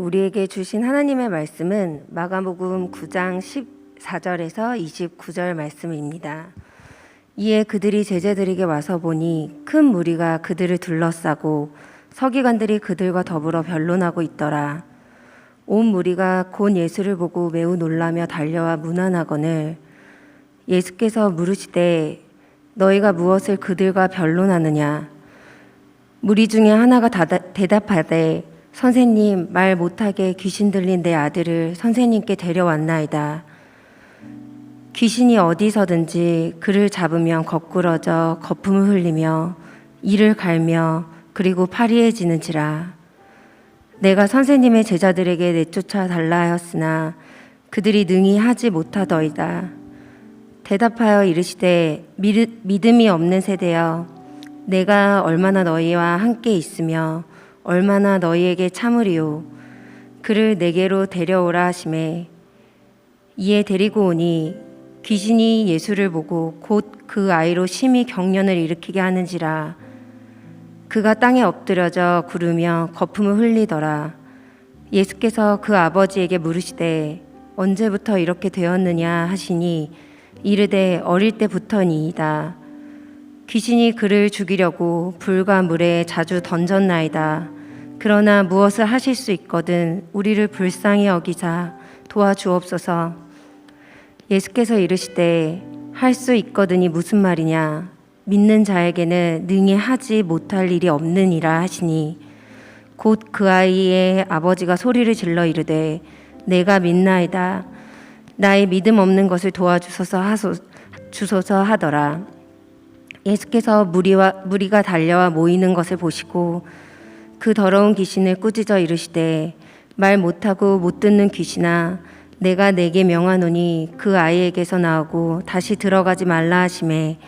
우리에게 주신 하나님의 말씀은 마가복음 9장 14절에서 29절 말씀입니다. 이에 그들이 제자들에게 와서 보니 큰 무리가 그들을 둘러싸고 서기관들이 그들과 더불어 변론하고 있더라. 온 무리가 곧 예수를 보고 매우 놀라며 달려와 문안하거늘 예수께서 물으시되 너희가 무엇을 그들과 변론하느냐? 무리 중에 하나가 대답하되 선생님, 말 못하게 귀신 들린 내 아들을 선생님께 데려왔나이다. 귀신이 어디서든지 그를 잡으면 거꾸러져 거품을 흘리며 이를 갈며 그리고 파리해지는지라. 내가 선생님의 제자들에게 내쫓아 달라 하였으나 그들이 능히 하지 못하더이다. 대답하여 이르시되 믿음이 없는 세대여, 내가 얼마나 너희와 함께 있으며 얼마나 너희에게 참으리요. 그를 내게로 데려오라 하시매 이에 데리고 오니 귀신이 예수를 보고 곧 그 아이로 심히 경련을 일으키게 하는지라. 그가 땅에 엎드려져 구르며 거품을 흘리더라. 예수께서 그 아버지에게 물으시되 언제부터 이렇게 되었느냐 하시니 이르되 어릴 때부터니이다. 귀신이 그를 죽이려고 불과 물에 자주 던졌나이다. 그러나 무엇을 하실 수 있거든 우리를 불쌍히 여기사 도와주옵소서. 예수께서 이르시되 할 수 있거든이 무슨 말이냐? 믿는 자에게는 능히 하지 못할 일이 없느니라 하시니 곧 그 아이의 아버지가 소리를 질러 이르되 내가 믿나이다. 나의 믿음 없는 것을 도와주소서 하더라. 예수께서 무리가 달려와 모이는 것을 보시고 그 더러운 귀신을 꾸짖어 이르시되 말 못하고 못 듣는 귀신아, 내가 네게 명하노니 그 아이에게서 나오고 다시 들어가지 말라 하시매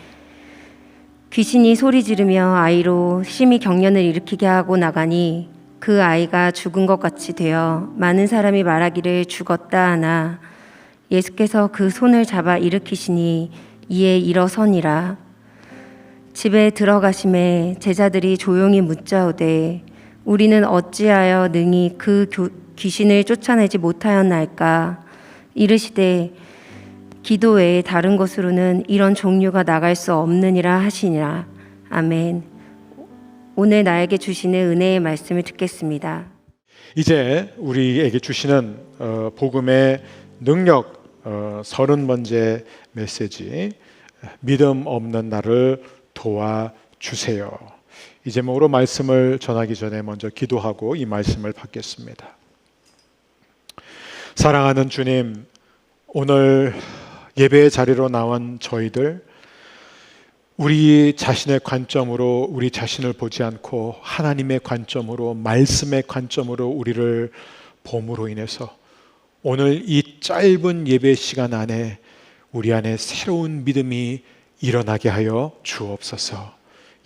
귀신이 소리 지르며 아이로 심히 경련을 일으키게 하고 나가니 그 아이가 죽은 것 같이 되어 많은 사람이 말하기를 죽었다 하나 예수께서 그 손을 잡아 일으키시니 이에 일어서니라. 집에 들어가심에 제자들이 조용히 묻자오되 우리는 어찌하여 능히 그 귀신을 쫓아내지 못하였나이까? 이르시되 기도 외에 다른 곳으로는 이런 종류가 나갈 수 없느니라 하시니라. 아멘. 오늘 나에게 주시는 은혜의 말씀을 듣겠습니다. 이제 우리에게 주시는 복음의 능력 30번째 메시지, 믿음 없는 나를 도와주세요. 이 제목으로 말씀을 전하기 전에 먼저 기도하고 이 말씀을 받겠습니다. 사랑하는 주님, 오늘 예배의 자리로 나온 저희들, 우리 자신의 관점으로 우리 자신을 보지 않고 하나님의 관점으로, 말씀의 관점으로 우리를 봄으로 인해서 오늘 이 짧은 예배 시간 안에 우리 안에 새로운 믿음이 일어나게 하여 주옵소서.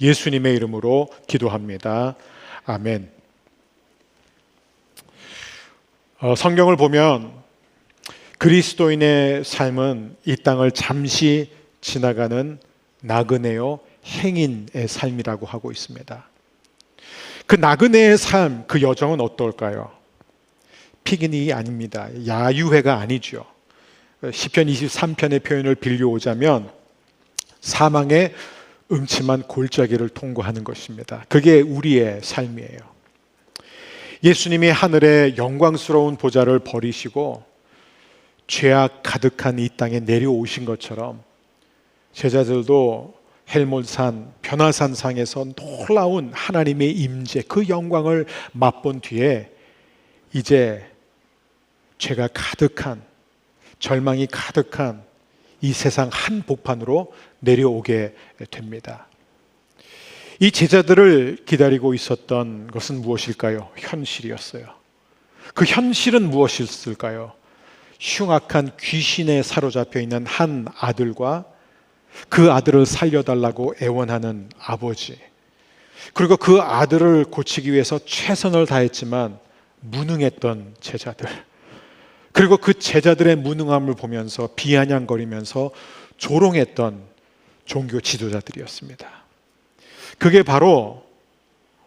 예수님의 이름으로 기도합니다. 아멘. 성경을 보면 그리스도인의 삶은 이 땅을 잠시 지나가는 나그네요 행인의 삶이라고 하고 있습니다. 그 나그네의 삶, 그 여정은 어떨까요? 피크닉이 아닙니다. 야유회가 아니죠. 시편 23편의 표현을 빌려오자면 사망의 음침한 골짜기를 통과하는 것입니다. 그게 우리의 삶이에요. 예수님이 하늘의 영광스러운 보좌를 버리시고 죄악 가득한 이 땅에 내려오신 것처럼 제자들도 헬몬산, 변화산 상에서 놀라운 하나님의 임재, 그 영광을 맛본 뒤에 이제 죄가 가득한, 절망이 가득한 이 세상 한복판으로 내려오게 됩니다. 이 제자들을 기다리고 있었던 것은 무엇일까요? 현실이었어요. 그 현실은 무엇이었을까요? 흉악한 귀신에 사로잡혀 있는 한 아들과 그 아들을 살려달라고 애원하는 아버지, 그리고 그 아들을 고치기 위해서 최선을 다했지만 무능했던 제자들, 그리고 그 제자들의 무능함을 보면서 비아냥거리면서 조롱했던 종교 지도자들이었습니다. 그게 바로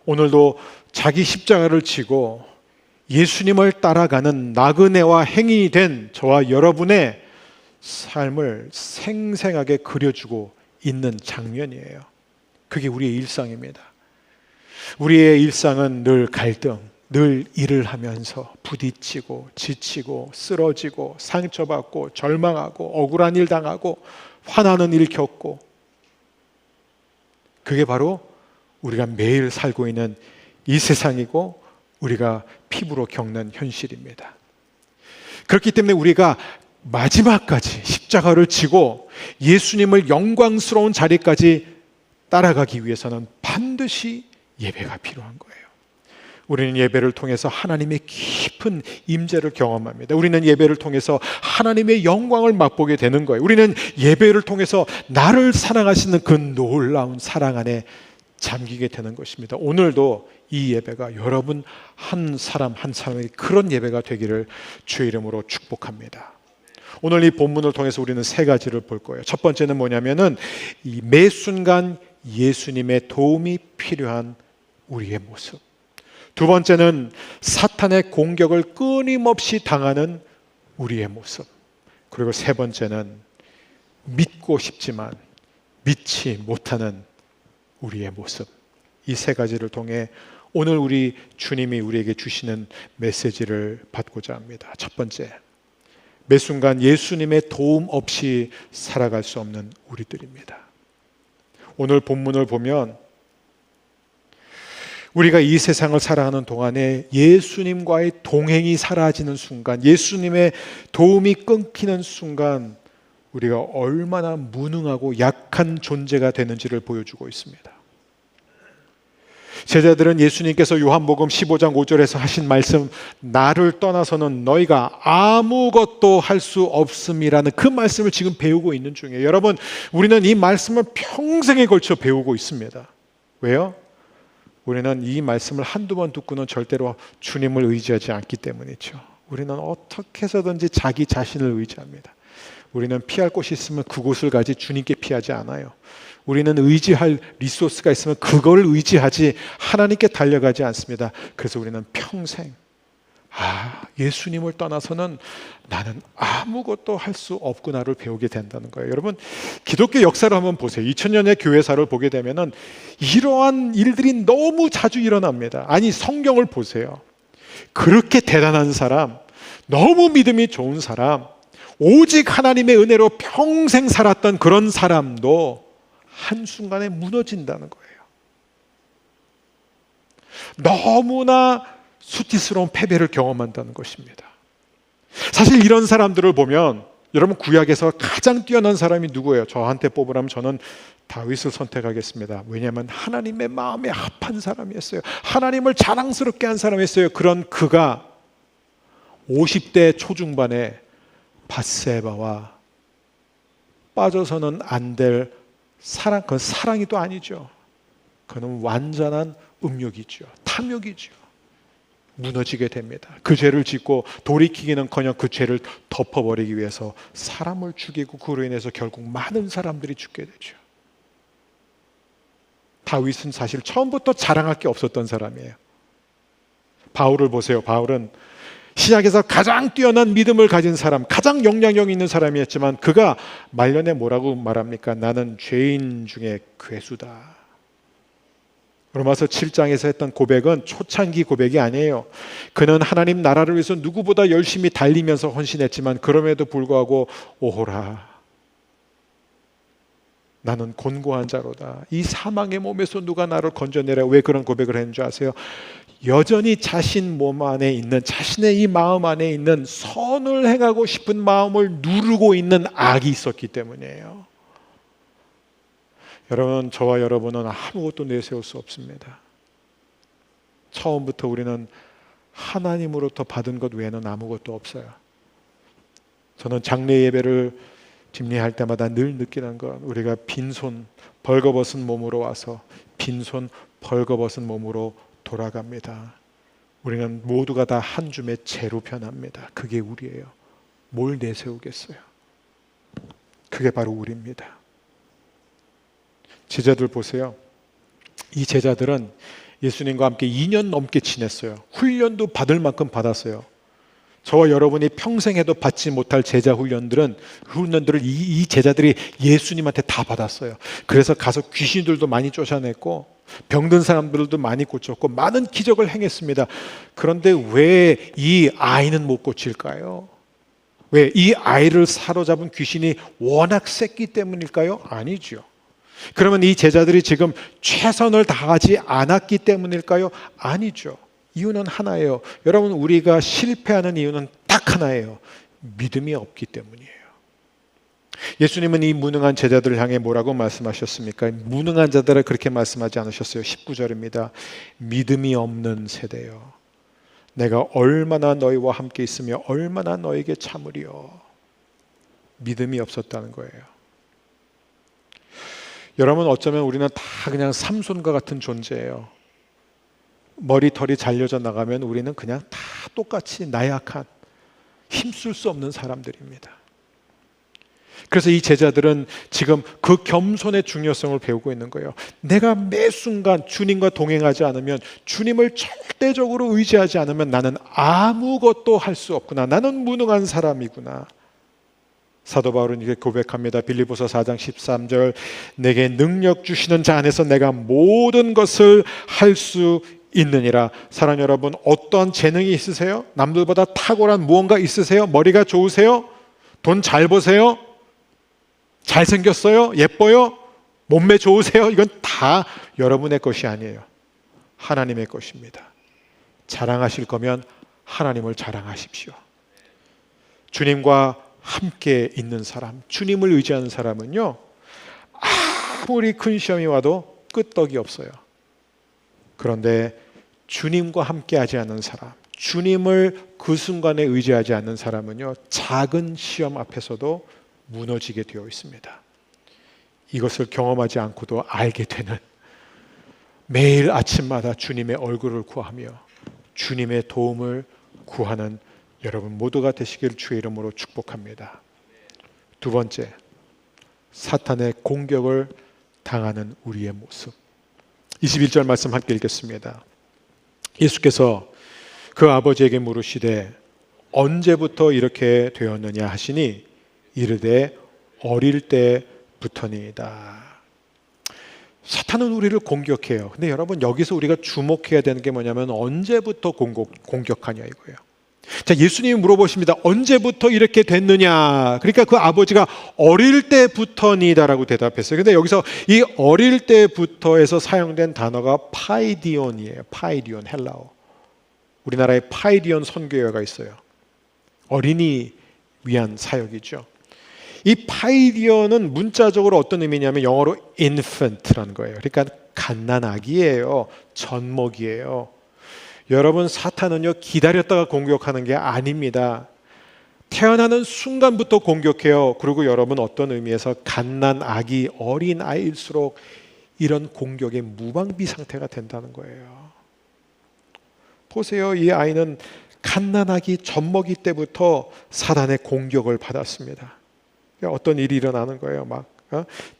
오늘도 자기 십자가를 지고 예수님을 따라가는 나그네와 행인이 된 저와 여러분의 삶을 생생하게 그려주고 있는 장면이에요. 그게 우리의 일상입니다. 우리의 일상은 늘 갈등, 늘 일을 하면서 부딪히고 지치고 쓰러지고 상처받고 절망하고 억울한 일 당하고 화나는 일 겪고, 그게 바로 우리가 매일 살고 있는 이 세상이고 우리가 피부로 겪는 현실입니다. 그렇기 때문에 우리가 마지막까지 십자가를 지고 예수님을 영광스러운 자리까지 따라가기 위해서는 반드시 예배가 필요한 거예요. 우리는 예배를 통해서 하나님의 깊은 임재를 경험합니다. 우리는 예배를 통해서 하나님의 영광을 맛보게 되는 거예요. 우리는 예배를 통해서 나를 사랑하시는 그 놀라운 사랑 안에 잠기게 되는 것입니다. 오늘도 이 예배가 여러분 한 사람 한 사람의 그런 예배가 되기를 주의 이름으로 축복합니다. 오늘 이 본문을 통해서 우리는 세 가지를 볼 거예요. 첫 번째는 뭐냐면은 이 매 순간 예수님의 도움이 필요한 우리의 모습. 두 번째는 사탄의 공격을 끊임없이 당하는 우리의 모습. 그리고 세 번째는 믿고 싶지만 믿지 못하는 우리의 모습. 이 세 가지를 통해 오늘 우리 주님이 우리에게 주시는 메시지를 받고자 합니다. 첫 번째, 매 순간 예수님의 도움 없이 살아갈 수 없는 우리들입니다. 오늘 본문을 보면 우리가 이 세상을 살아가는 동안에 예수님과의 동행이 사라지는 순간, 예수님의 도움이 끊기는 순간 우리가 얼마나 무능하고 약한 존재가 되는지를 보여주고 있습니다. 제자들은 예수님께서 요한복음 15장 5절에서 하신 말씀, 나를 떠나서는 너희가 아무것도 할 수 없음이라는 그 말씀을 지금 배우고 있는 중이에요. 여러분, 우리는 이 말씀을 평생에 걸쳐 배우고 있습니다. 왜요? 우리는 이 말씀을 한두 번 듣고는 절대로 주님을 의지하지 않기 때문이죠. 우리는 어떻게 해서든지 자기 자신을 의지합니다. 우리는 피할 곳이 있으면 그곳을 가지 주님께 피하지 않아요. 우리는 의지할 리소스가 있으면 그걸 의지하지 하나님께 달려가지 않습니다. 그래서 우리는 평생 예수님을 떠나서는 나는 아무것도 할 수 없구나를 배우게 된다는 거예요. 여러분, 기독교 역사를 한번 보세요. 2000년의 교회사를 보게 되면은 이러한 일들이 너무 자주 일어납니다. 아니, 성경을 보세요. 그렇게 대단한 사람, 너무 믿음이 좋은 사람, 오직 하나님의 은혜로 평생 살았던 그런 사람도 한순간에 무너진다는 거예요. 너무나 수치스러운 패배를 경험한다는 것입니다. 사실 이런 사람들을 보면 여러분, 구약에서 가장 뛰어난 사람이 누구예요? 저한테 뽑으라면 저는 다윗을 선택하겠습니다. 왜냐하면 하나님의 마음에 합한 사람이었어요. 하나님을 자랑스럽게 한 사람이었어요. 그런 그가 50대 초중반에 밧세바와 빠져서는 안 될 사랑, 그건 사랑이 또 아니죠. 그는 완전한 음욕이죠. 탐욕이죠. 무너지게 됩니다. 그 죄를 짓고 돌이키기는커녕 그 죄를 덮어버리기 위해서 사람을 죽이고 그로 인해서 결국 많은 사람들이 죽게 되죠. 다윗은 사실 처음부터 자랑할 게 없었던 사람이에요. 바울을 보세요. 바울은 시작에서 가장 뛰어난 믿음을 가진 사람, 가장 영향력 있는 사람이었지만 그가 말년에 뭐라고 말합니까? 나는 죄인 중에 괴수다. 로마서 7장에서 했던 고백은 초창기 고백이 아니에요. 그는 하나님 나라를 위해서 누구보다 열심히 달리면서 헌신했지만 그럼에도 불구하고 오호라, 나는 곤고한 자로다. 이 사망의 몸에서 누가 나를 건져내라. 왜 그런 고백을 했는 줄 아세요? 여전히 자신 몸 안에 있는, 자신의 이 마음 안에 있는 선을 행하고 싶은 마음을 누르고 있는 악이 있었기 때문이에요. 여러분, 저와 여러분은 아무것도 내세울 수 없습니다. 처음부터 우리는 하나님으로부터 받은 것 외에는 아무것도 없어요. 저는 장례 예배를 집례할 때마다 늘 느끼는 건 우리가 빈손 벌거벗은 몸으로 와서 빈손 벌거벗은 몸으로 돌아갑니다. 우리는 모두가 다 한 줌의 재로 변합니다. 그게 우리예요. 뭘 내세우겠어요? 그게 바로 우리입니다. 제자들 보세요. 이 제자들은 예수님과 함께 2년 넘게 지냈어요. 훈련도 받을 만큼 받았어요. 저와 여러분이 평생 해도 받지 못할 제자 훈련들을 이 제자들이 예수님한테 다 받았어요. 그래서 가서 귀신들도 많이 쫓아냈고 병든 사람들도 많이 고쳤고 많은 기적을 행했습니다. 그런데 왜 이 아이는 못 고칠까요? 왜 이 아이를 사로잡은 귀신이 워낙 셌기 때문일까요? 아니죠. 그러면 이 제자들이 지금 최선을 다하지 않았기 때문일까요? 아니죠. 이유는 하나예요. 여러분, 우리가 실패하는 이유는 딱 하나예요. 믿음이 없기 때문이에요. 예수님은 이 무능한 제자들을 향해 뭐라고 말씀하셨습니까? 무능한 자들을 그렇게 말씀하지 않으셨어요. 19절입니다. 믿음이 없는 세대요. 내가 얼마나 너희와 함께 있으며 얼마나 너에게 참으리요. 믿음이 없었다는 거예요. 여러분, 어쩌면 우리는 다 그냥 삼손과 같은 존재예요. 머리털이 잘려져 나가면 우리는 그냥 다 똑같이 나약한, 힘쓸 수 없는 사람들입니다. 그래서 이 제자들은 지금 그 겸손의 중요성을 배우고 있는 거예요. 내가 매 순간 주님과 동행하지 않으면, 주님을 절대적으로 의지하지 않으면 나는 아무것도 할 수 없구나. 나는 무능한 사람이구나. 사도 바울은 이렇게 고백합니다. 빌립보서 4장 13절, 내게 능력 주시는 자 안에서 내가 모든 것을 할 수 있느니라. 사랑하는 여러분, 어떠한 재능이 있으세요? 남들보다 탁월한 무언가 있으세요? 머리가 좋으세요? 돈 잘 버세요? 잘생겼어요? 예뻐요? 몸매 좋으세요? 이건 다 여러분의 것이 아니에요. 하나님의 것입니다. 자랑하실 거면 하나님을 자랑하십시오. 주님과 함께 있는 사람, 주님을 의지하는 사람은요, 아무리 큰 시험이 와도 끄떡이 없어요. 그런데 주님과 함께 하지 않는 사람, 주님을 그 순간에 의지하지 않는 사람은요, 작은 시험 앞에서도 무너지게 되어 있습니다. 이것을 경험하지 않고도 알게 되는, 매일 아침마다 주님의 얼굴을 구하며 주님의 도움을 구하는 여러분 모두가 되시길 주의 이름으로 축복합니다. 두 번째, 사탄의 공격을 당하는 우리의 모습. 21절 말씀 함께 읽겠습니다. 예수께서 그 아버지에게 물으시되 언제부터 이렇게 되었느냐 하시니 이르되 어릴 때부터니이다. 사탄은 우리를 공격해요. 근데 여러분, 여기서 우리가 주목해야 되는 게 뭐냐면 언제부터 공격하냐 이거예요. 자, 예수님이 물어보십니다. 언제부터 이렇게 됐느냐? 그러니까 그 아버지가 어릴 때부터니다라고 대답했어요. 근데 여기서 이 어릴 때부터에서 사용된 단어가 파이디온이에요. 파이디온, 헬라어. 우리나라에 파이디온 선교회가 있어요. 어린이 위한 사역이죠. 이 파이디온은 문자적으로 어떤 의미냐면 영어로 infant라는 거예요. 그러니까 갓난아기예요. 젖먹이에요. 여러분, 사탄은요, 기다렸다가 공격하는 게 아닙니다. 태어나는 순간부터 공격해요. 그리고 여러분, 어떤 의미에서 갓난아기, 어린 아이일수록 이런 공격의 무방비 상태가 된다는 거예요. 보세요, 이 아이는 갓난아기 젖먹이 때부터 사단의 공격을 받았습니다. 어떤 일이 일어나는 거예요. 막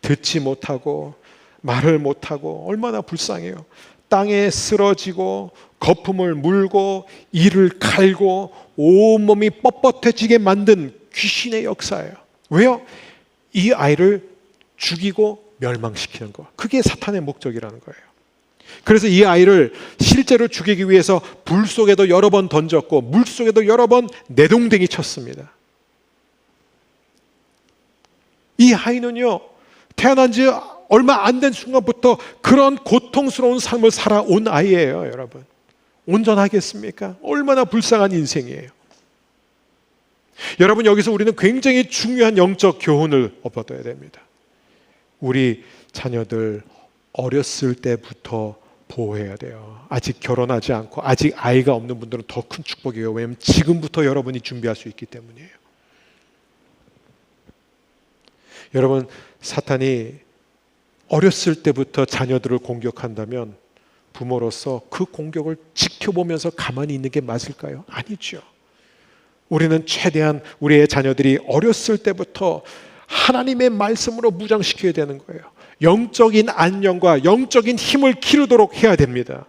듣지 못하고 말을 못하고 얼마나 불쌍해요. 땅에 쓰러지고 거품을 물고 이를 갈고 온몸이 뻣뻣해지게 만든 귀신의 역사예요. 왜요? 이 아이를 죽이고 멸망시키는 거. 그게 사탄의 목적이라는 거예요. 그래서 이 아이를 실제로 죽이기 위해서 불 속에도 여러 번 던졌고 물 속에도 여러 번 내동댕이 쳤습니다. 이 아이는요, 태어난 지 얼마 안 된 순간부터 그런 고통스러운 삶을 살아온 아이예요. 여러분, 온전하겠습니까? 얼마나 불쌍한 인생이에요. 여러분, 여기서 우리는 굉장히 중요한 영적 교훈을 얻어야 됩니다. 우리 자녀들 어렸을 때부터 보호해야 돼요. 아직 결혼하지 않고 아직 아이가 없는 분들은 더 큰 축복이에요. 왜냐하면 지금부터 여러분이 준비할 수 있기 때문이에요. 여러분, 사탄이 어렸을 때부터 자녀들을 공격한다면 부모로서 그 공격을 지켜보면서 가만히 있는 게 맞을까요? 아니죠. 우리는 최대한 우리의 자녀들이 어렸을 때부터 하나님의 말씀으로 무장시켜야 되는 거예요. 영적인 안녕과 영적인 힘을 기르도록 해야 됩니다.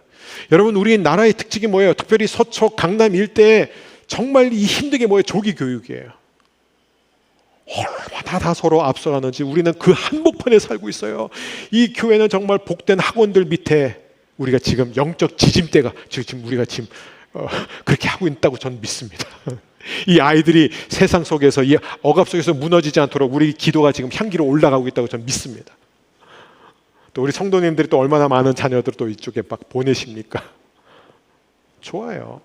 여러분, 우리 나라의 특징이 뭐예요? 특별히 서초 강남 일대에 정말 이 힘든 게 뭐예요? 조기 교육이에요. 얼마나 다 서로 앞서가는지 우리는 그 한복판에 살고 있어요. 이 교회는 정말 복된 학원들 밑에 우리가 지금 영적 지짐대가 지금 우리가 지금 그렇게 하고 있다고 저는 믿습니다. 이 아이들이 세상 속에서 이 억압 속에서 무너지지 않도록 우리 기도가 지금 향기로 올라가고 있다고 저는 믿습니다. 또 우리 성도님들이 또 얼마나 많은 자녀들 또 이쪽에 막 보내십니까? 좋아요.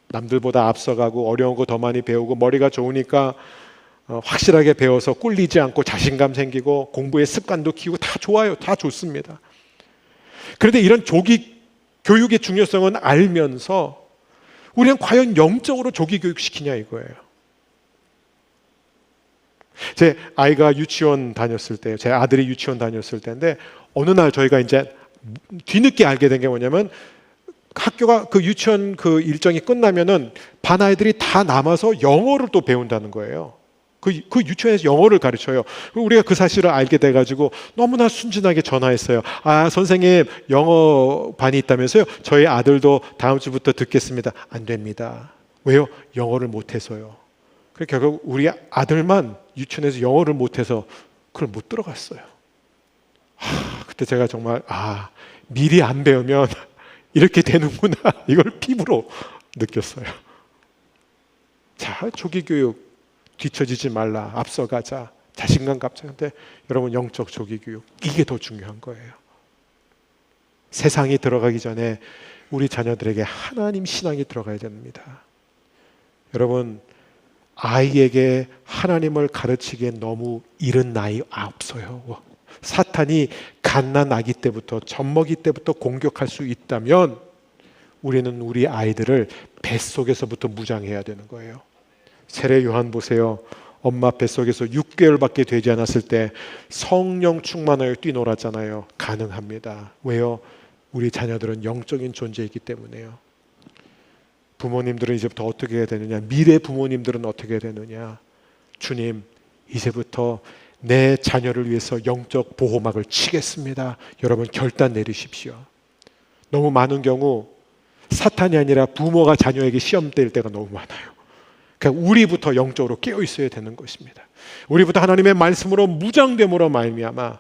남들보다 앞서가고 어려운 거 더 많이 배우고 머리가 좋으니까 확실하게 배워서 꿀리지 않고 자신감 생기고 공부의 습관도 키우고 다 좋아요. 다 좋습니다. 그런데 이런 조기 교육의 중요성은 알면서 우리는 과연 영적으로 조기 교육시키냐 이거예요. 제 아이가 유치원 다녔을 때, 제 아들이 유치원 다녔을 때인데 어느 날 저희가 이제 뒤늦게 알게 된 게 뭐냐면 학교가 그 유치원 그 일정이 끝나면은 반 아이들이 다 남아서 영어를 또 배운다는 거예요. 그 유치원에서 영어를 가르쳐요. 우리가 그 사실을 알게 돼가지고 너무나 순진하게 전화했어요. 아, 선생님, 영어 반이 있다면서요? 저희 아들도 다음 주부터 듣겠습니다. 안 됩니다. 왜요? 영어를 못해서요. 그래서 결국 우리 아들만 유치원에서 영어를 못해서 그걸 못 들어갔어요. 그때 제가 정말 미리 안 배우면 이렇게 되는구나, 이걸 피부로 느꼈어요. 자, 조기 교육 뒤처지지 말라, 앞서가자, 자신감 갖자는데 여러분, 영적 조기 교육, 이게 더 중요한 거예요. 세상이 들어가기 전에 우리 자녀들에게 하나님 신앙이 들어가야 됩니다. 여러분, 아이에게 하나님을 가르치기에 너무 이른 나이 없어요. 사탄이 갓난 아기 때부터, 젖먹이 때부터 공격할 수 있다면 우리는 우리 아이들을 뱃속에서부터 무장해야 되는 거예요. 세례 요한 보세요. 엄마 뱃속에서 6개월밖에 되지 않았을 때 성령 충만하여 뛰놀았잖아요. 가능합니다. 왜요? 우리 자녀들은 영적인 존재이기 때문에요. 부모님들은 이제부터 어떻게 해야 되느냐? 미래 부모님들은 어떻게 해야 되느냐? 주님, 이제부터 내 자녀를 위해서 영적 보호막을 치겠습니다. 여러분, 결단 내리십시오. 너무 많은 경우 사탄이 아니라 부모가 자녀에게 시험 뗄 때가 너무 많아요. 그러니까 우리부터 영적으로 깨어 있어야 되는 것입니다. 우리부터 하나님의 말씀으로 무장됨으로 말미암아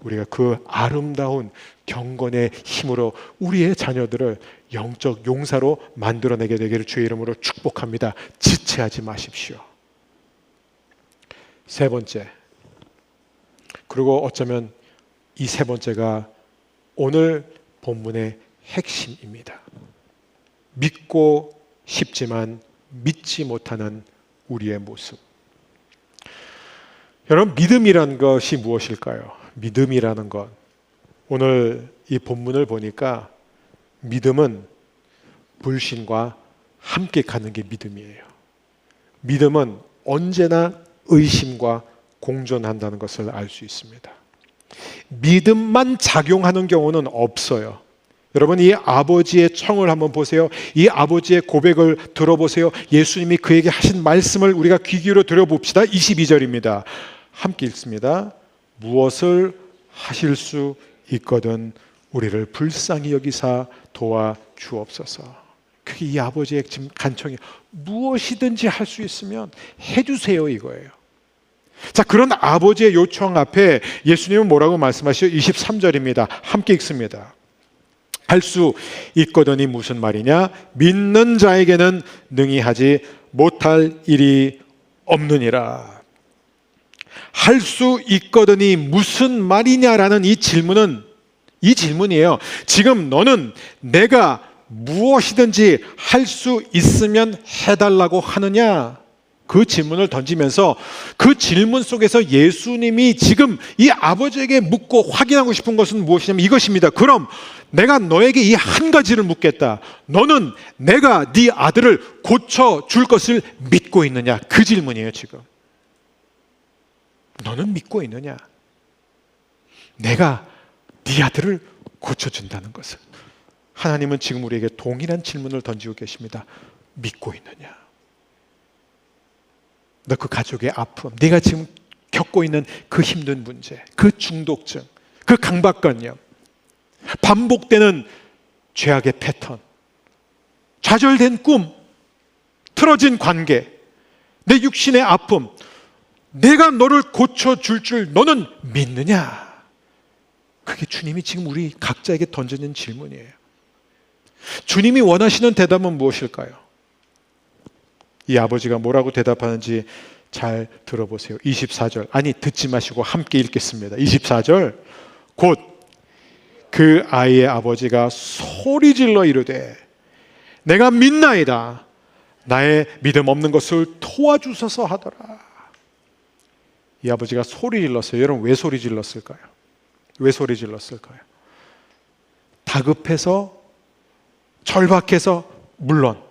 우리가 그 아름다운 경건의 힘으로 우리의 자녀들을 영적 용사로 만들어내게 되기를 주의 이름으로 축복합니다. 지체하지 마십시오. 세 번째, 그리고 어쩌면 이 세 번째가 오늘 본문의 핵심입니다. 믿고 싶지만 믿지 못하는 우리의 모습. 여러분, 믿음이란 것이 무엇일까요? 믿음이라는 것, 오늘 이 본문을 보니까 믿음은 불신과 함께 가는 게 믿음이에요. 믿음은 언제나 의심과 공존한다는 것을 알 수 있습니다. 믿음만 작용하는 경우는 없어요. 여러분, 이 아버지의 청을 한번 보세요. 이 아버지의 고백을 들어보세요. 예수님이 그에게 하신 말씀을 우리가 귀 기울여 들어봅시다. 22절입니다. 함께 읽습니다. 무엇을 하실 수 있거든 우리를 불쌍히 여기사 도와 주옵소서. 그게 이 아버지의 지금 간청이, 무엇이든지 할 수 있으면 해주세요, 이거예요. 자, 그런 아버지의 요청 앞에 예수님은 뭐라고 말씀하시죠? 23절입니다. 함께 읽습니다. 할 수 있거든이 무슨 말이냐? 믿는 자에게는 능히 하지 못할 일이 없느니라. 할 수 있거든이 무슨 말이냐라는 이 질문이에요. 지금 너는 내가 무엇이든지 할 수 있으면 해달라고 하느냐? 그 질문을 던지면서 그 질문 속에서 예수님이 지금 이 아버지에게 묻고 확인하고 싶은 것은 무엇이냐면 이것입니다. 그럼 내가 너에게 이 한 가지를 묻겠다. 너는 내가 네 아들을 고쳐줄 것을 믿고 있느냐? 그 질문이에요, 지금. 너는 믿고 있느냐? 내가 네 아들을 고쳐준다는 것을. 하나님은 지금 우리에게 동일한 질문을 던지고 계십니다. 믿고 있느냐? 너 그 가족의 아픔, 네가 지금 겪고 있는 그 힘든 문제, 그 중독증, 그 강박관념, 반복되는 죄악의 패턴, 좌절된 꿈, 틀어진 관계, 내 육신의 아픔, 내가 너를 고쳐줄 줄 너는 믿느냐? 그게 주님이 지금 우리 각자에게 던지는 질문이에요. 주님이 원하시는 대답은 무엇일까요? 이 아버지가 뭐라고 대답하는지 잘 들어보세요. 24절, 아니 듣지 마시고 함께 읽겠습니다. 24절, 곧 그 아이의 아버지가 소리질러 이르되 내가 믿나이다. 나의 믿음 없는 것을 도와주소서 하더라. 이 아버지가 소리 질렀어요. 여러분 왜 소리 질렀을까요? 왜 소리 질렀을까요? 다급해서, 절박해서, 물론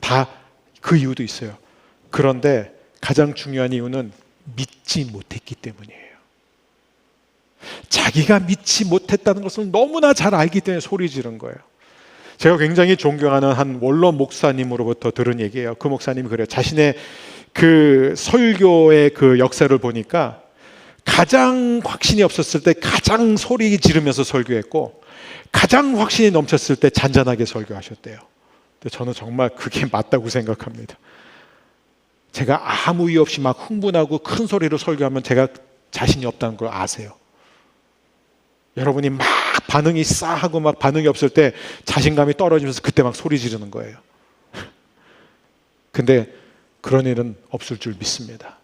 다 그 이유도 있어요. 그런데 가장 중요한 이유는 믿지 못했기 때문이에요. 자기가 믿지 못했다는 것을 너무나 잘 알기 때문에 소리 지른 거예요. 제가 굉장히 존경하는 한 원로 목사님으로부터 들은 얘기예요. 그 목사님이 그래요. 자신의 그 설교의 그 역사를 보니까 가장 확신이 없었을 때 가장 소리 지르면서 설교했고, 가장 확신이 넘쳤을 때 잔잔하게 설교하셨대요. 근데 저는 정말 그게 맞다고 생각합니다. 제가 아무 이유 없이 막 흥분하고 큰 소리로 설교하면 제가 자신이 없다는 걸 아세요. 여러분이 막 반응이 싸하고 막 반응이 없을 때 자신감이 떨어지면서 그때 막 소리 지르는 거예요. 근데 그런 일은 없을 줄 믿습니다.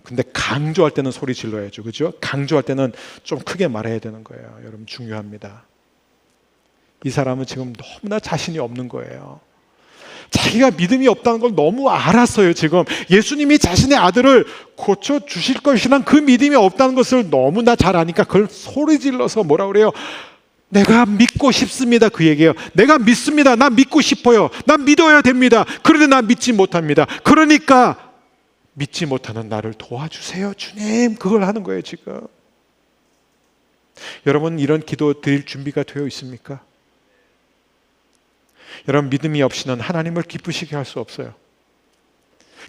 근데 강조할 때는 소리 질러야죠. 그죠? 강조할 때는 좀 크게 말해야 되는 거예요. 여러분 중요합니다. 이 사람은 지금 너무나 자신이 없는 거예요. 자기가 믿음이 없다는 걸 너무 알았어요. 지금 예수님이 자신의 아들을 고쳐주실 것이란 그 믿음이 없다는 것을 너무나 잘 아니까 그걸 소리 질러서 뭐라 그래요? 내가 믿고 싶습니다. 그 얘기예요. 내가 믿습니다. 나 믿고 싶어요. 난 믿어야 됩니다. 그런데 난 믿지 못합니다. 그러니까 믿지 못하는 나를 도와주세요, 주님. 그걸 하는 거예요, 지금. 여러분 이런 기도 드릴 준비가 되어 있습니까? 여러분 믿음이 없이는 하나님을 기쁘시게 할 수 없어요.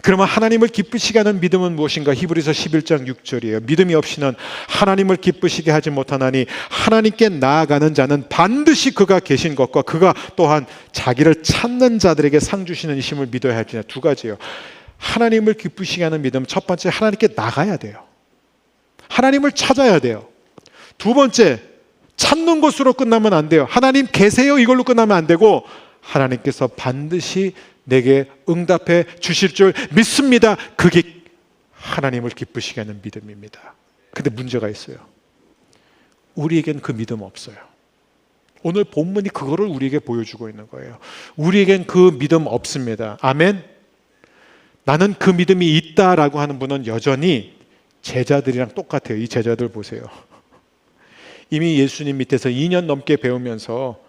그러면 하나님을 기쁘시게 하는 믿음은 무엇인가? 히브리서 11장 6절이에요. 믿음이 없이는 하나님을 기쁘시게 하지 못하나니 하나님께 나아가는 자는 반드시 그가 계신 것과 그가 또한 자기를 찾는 자들에게 상 주시는 이심을 믿어야 할지냐. 두 가지예요. 하나님을 기쁘시게 하는 믿음, 첫 번째 하나님께 나가야 돼요. 하나님을 찾아야 돼요. 두 번째, 찾는 것으로 끝나면 안 돼요. 하나님 계세요 이걸로 끝나면 안 되고 하나님께서 반드시 내게 응답해 주실 줄 믿습니다. 그게 하나님을 기쁘시게 하는 믿음입니다. 근데 문제가 있어요. 우리에겐 그 믿음 없어요. 오늘 본문이 그거를 우리에게 보여주고 있는 거예요. 우리에겐 그 믿음 없습니다. 아멘. 나는 그 믿음이 있다라고 하는 분은 여전히 제자들이랑 똑같아요. 이 제자들 보세요. 이미 예수님 밑에서 2년 넘게 배우면서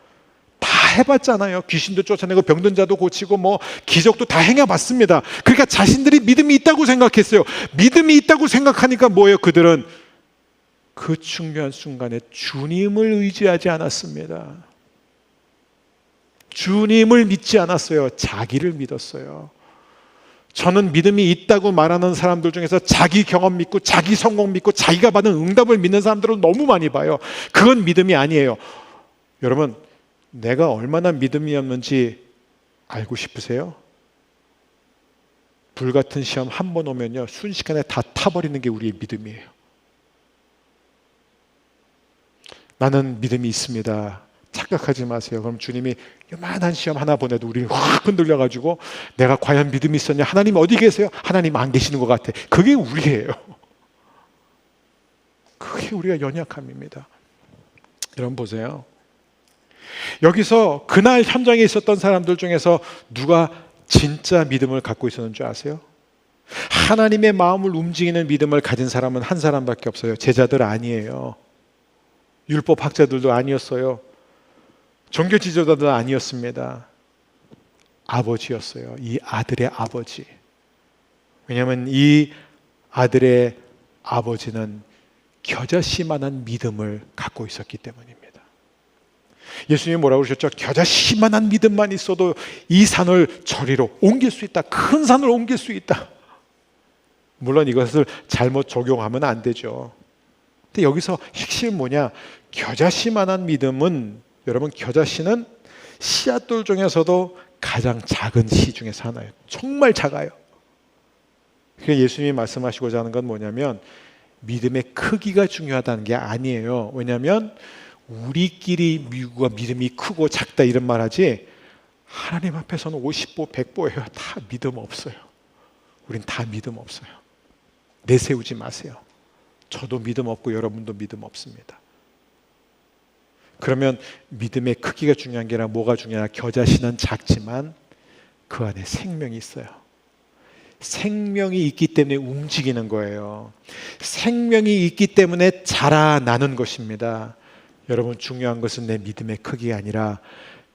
다 해봤잖아요. 귀신도 쫓아내고 병든 자도 고치고 뭐 기적도 다 행해봤습니다. 그러니까 자신들이 믿음이 있다고 생각했어요. 믿음이 있다고 생각하니까 뭐예요? 그들은 그 중요한 순간에 주님을 의지하지 않았습니다. 주님을 믿지 않았어요. 자기를 믿었어요. 저는 믿음이 있다고 말하는 사람들 중에서 자기 경험 믿고 자기 성공 믿고 자기가 받은 응답을 믿는 사람들을 너무 많이 봐요. 그건 믿음이 아니에요. 여러분, 내가 얼마나 믿음이 없는지 알고 싶으세요? 불같은 시험 한 번 오면요, 순식간에 다 타버리는 게 우리의 믿음이에요. 나는 믿음이 있습니다. 착각하지 마세요. 그럼 주님이 요만한 시험 하나 보내도 우리를 확 흔들려가지고 내가 과연 믿음이 있었냐? 하나님 어디 계세요? 하나님 안 계시는 것 같아. 그게 우리예요. 그게 우리가 연약함입니다. 여러분 보세요. 여기서 그날 현장에 있었던 사람들 중에서 누가 진짜 믿음을 갖고 있었는 줄 아세요? 하나님의 마음을 움직이는 믿음을 가진 사람은 한 사람밖에 없어요. 제자들 아니에요. 율법 학자들도 아니었어요. 종교 지도자도 아니었습니다. 아버지였어요. 이 아들의 아버지. 왜냐하면 이 아들의 아버지는 겨자씨만한 믿음을 갖고 있었기 때문입니다. 예수님이 뭐라고 그러셨죠? 겨자씨만한 믿음만 있어도 이 산을 저리로 옮길 수 있다. 큰 산을 옮길 수 있다. 물론 이것을 잘못 적용하면 안 되죠. 근데 여기서 핵심은 뭐냐? 겨자씨만한 믿음은 여러분, 겨자씨는 씨앗돌 중에서도 가장 작은 씨 중에서 하나예요. 정말 작아요. 그러니까 예수님이 말씀하시고자 하는 건 뭐냐면 믿음의 크기가 중요하다는 게 아니에요. 왜냐하면 우리끼리 미국과 믿음이 크고 작다 이런 말 하지, 하나님 앞에서는 50보 100보예요. 다 믿음 없어요. 우린 다 믿음 없어요. 내세우지 마세요. 저도 믿음 없고 여러분도 믿음 없습니다. 그러면 믿음의 크기가 중요한 게 아니라 뭐가 중요하냐? 겨자씨는 작지만 그 안에 생명이 있어요. 생명이 있기 때문에 움직이는 거예요. 생명이 있기 때문에 자라나는 것입니다. 여러분, 중요한 것은 내 믿음의 크기가 아니라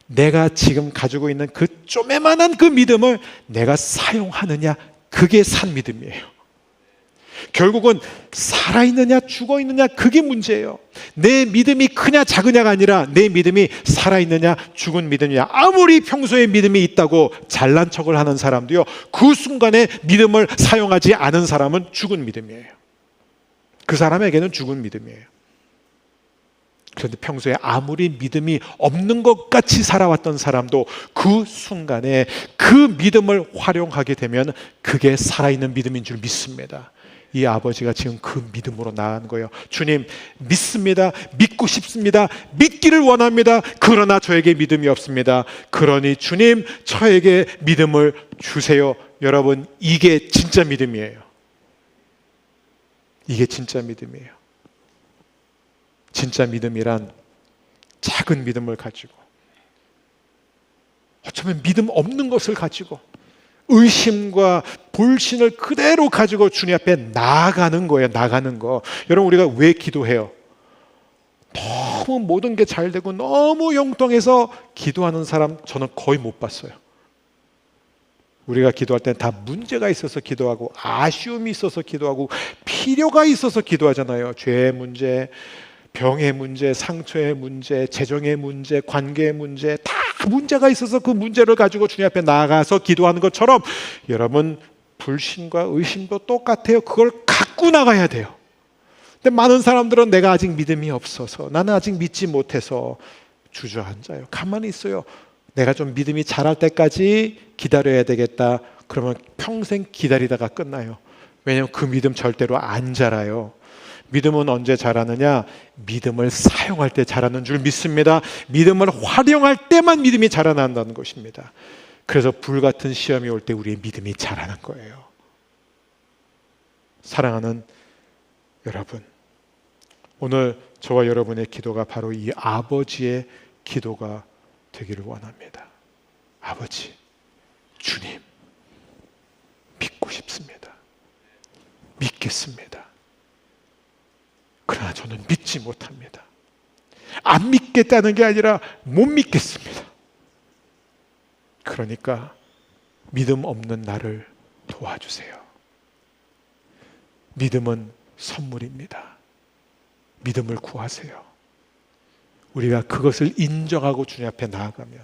내가 지금 가지고 있는 그 쪼매만한 그 믿음을 내가 사용하느냐, 그게 산 믿음이에요. 결국은 살아있느냐 죽어있느냐, 그게 문제예요. 내 믿음이 크냐 작으냐가 아니라 내 믿음이 살아있느냐 죽은 믿음이냐. 아무리 평소에 믿음이 있다고 잘난 척을 하는 사람도요, 그 순간에 믿음을 사용하지 않은 사람은 죽은 믿음이에요. 그 사람에게는 죽은 믿음이에요. 그런데 평소에 아무리 믿음이 없는 것 같이 살아왔던 사람도 그 순간에 그 믿음을 활용하게 되면 그게 살아있는 믿음인 줄 믿습니다. 이 아버지가 지금 그 믿음으로 나아간 거예요. 주님, 믿습니다. 믿고 싶습니다. 믿기를 원합니다. 그러나 저에게 믿음이 없습니다. 그러니 주님, 저에게 믿음을 주세요. 여러분, 이게 진짜 믿음이에요. 이게 진짜 믿음이에요. 진짜 믿음이란 작은 믿음을 가지고, 어쩌면 믿음 없는 것을 가지고, 의심과 불신을 그대로 가지고 주님 앞에 나아가는 거예요. 나가는 거. 여러분, 우리가 왜 기도해요? 너무 모든 게 잘 되고 너무 영통해서 기도하는 사람 저는 거의 못 봤어요. 우리가 기도할 때는 다 문제가 있어서 기도하고, 아쉬움이 있어서 기도하고, 필요가 있어서 기도하잖아요. 죄의 문제, 병의 문제, 상처의 문제, 재정의 문제, 관계의 문제, 다 문제가 있어서 그 문제를 가지고 주님 앞에 나아가서 기도하는 것처럼 여러분, 불신과 의심도 똑같아요. 그걸 갖고 나가야 돼요. 근데 많은 사람들은 내가 아직 믿음이 없어서, 나는 아직 믿지 못해서 주저앉아요. 가만히 있어요. 내가 좀 믿음이 자랄 때까지 기다려야 되겠다. 그러면 평생 기다리다가 끝나요. 왜냐하면 그 믿음 절대로 안 자라요. 믿음은 언제 자라느냐? 믿음을 사용할 때 자라는 줄 믿습니다. 믿음을 활용할 때만 믿음이 자라난다는 것입니다. 그래서 불같은 시험이 올 때 우리의 믿음이 자라는 거예요. 사랑하는 여러분, 오늘 저와 여러분의 기도가 바로 이 아버지의 기도가 되기를 원합니다. 아버지, 주님, 믿고 싶습니다. 믿겠습니다. 그러나 저는 믿지 못합니다. 안 믿겠다는 게 아니라 못 믿겠습니다. 그러니까 믿음 없는 나를 도와주세요. 믿음은 선물입니다. 믿음을 구하세요. 우리가 그것을 인정하고 주님 앞에 나아가면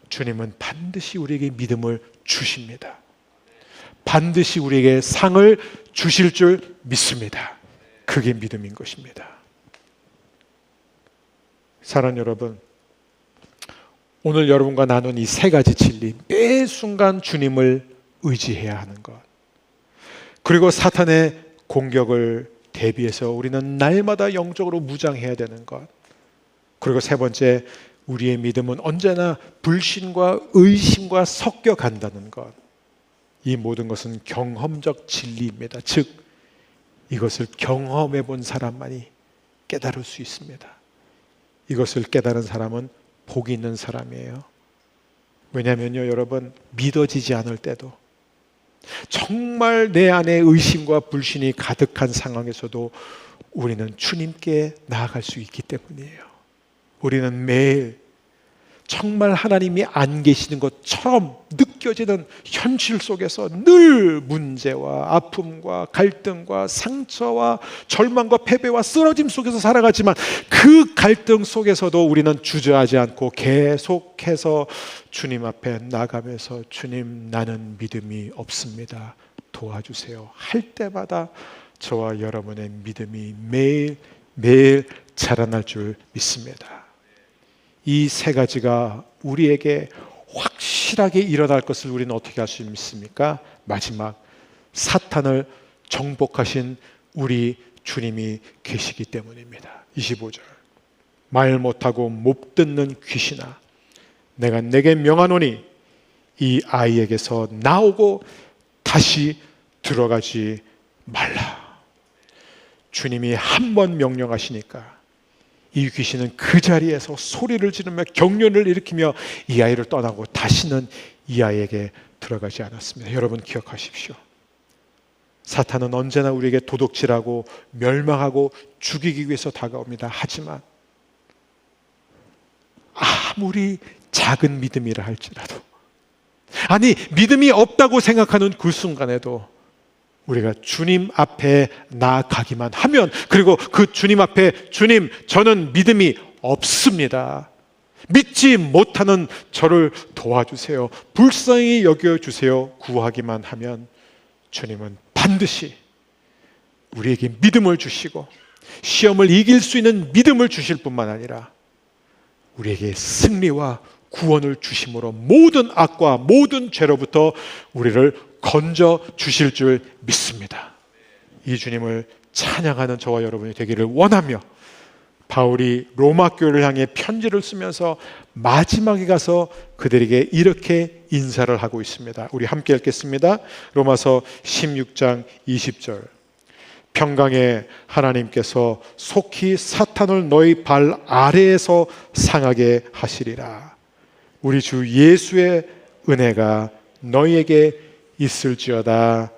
주님은 반드시 우리에게 믿음을 주십니다. 반드시 우리에게 상을 주실 줄 믿습니다. 그게 믿음인 것입니다. 사랑하는 여러분, 오늘 여러분과 나눈 이 세 가지 진리, 매 순간 주님을 의지해야 하는 것, 그리고 사탄의 공격을 대비해서 우리는 날마다 영적으로 무장해야 되는 것, 그리고 세 번째, 우리의 믿음은 언제나 불신과 의심과 섞여 간다는 것. 이 모든 것은 경험적 진리입니다. 즉, 이것을 경험해 본 사람만이 깨달을 수 있습니다. 이것을 깨달은 사람은 복이 있는 사람이에요. 왜냐하면요, 여러분, 믿어지지 않을 때도, 정말 내 안에 의심과 불신이 가득한 상황에서도 우리는 주님께 나아갈 수 있기 때문이에요. 우리는 매일 정말 하나님이 안 계시는 것처럼 느껴지는 현실 속에서 늘 문제와 아픔과 갈등과 상처와 절망과 패배와 쓰러짐 속에서 살아가지만 그 갈등 속에서도 우리는 주저하지 않고 계속해서 주님 앞에 나가면서 주님, 나는 믿음이 없습니다. 도와주세요. 할 때마다 저와 여러분의 믿음이 매일 자라날 줄 믿습니다. 이 세 가지가 우리에게 확실하게 일어날 것을 우리는 어떻게 할 수 있습니까? 마지막 사탄을 정복하신 우리 주님이 계시기 때문입니다. 25절. 말 못하고 못 듣는 귀신아, 내가 내게 명하노니 이 아이에게서 나오고 다시 들어가지 말라. 주님이 한 번 명령하시니까 이 귀신은 그 자리에서 소리를 지르며 경련을 일으키며 이 아이를 떠나고 다시는 이 아이에게 들어가지 않았습니다. 여러분 기억하십시오. 사탄은 언제나 우리에게 도둑질하고 멸망하고 죽이기 위해서 다가옵니다. 하지만 아무리 작은 믿음이라 할지라도, 아니 믿음이 없다고 생각하는 그 순간에도 우리가 주님 앞에 나아가기만 하면, 그리고 그 주님 앞에 주님 저는 믿음이 없습니다, 믿지 못하는 저를 도와주세요, 불쌍히 여겨주세요 구하기만 하면 주님은 반드시 우리에게 믿음을 주시고 시험을 이길 수 있는 믿음을 주실 뿐만 아니라 우리에게 승리와 구원을 주심으로 모든 악과 모든 죄로부터 우리를 건져 주실 줄 믿습니다. 이 주님을 찬양하는 저와 여러분이 되기를 원하며, 바울이 로마 교회를 향해 편지를 쓰면서 마지막에 가서 그들에게 이렇게 인사를 하고 있습니다. 우리 함께 읽겠습니다. 로마서 16장 20절. 평강의 하나님께서 속히 사탄을 너희 발 아래에서 상하게 하시리라. 우리 주 예수의 은혜가 너희에게 있을지어다.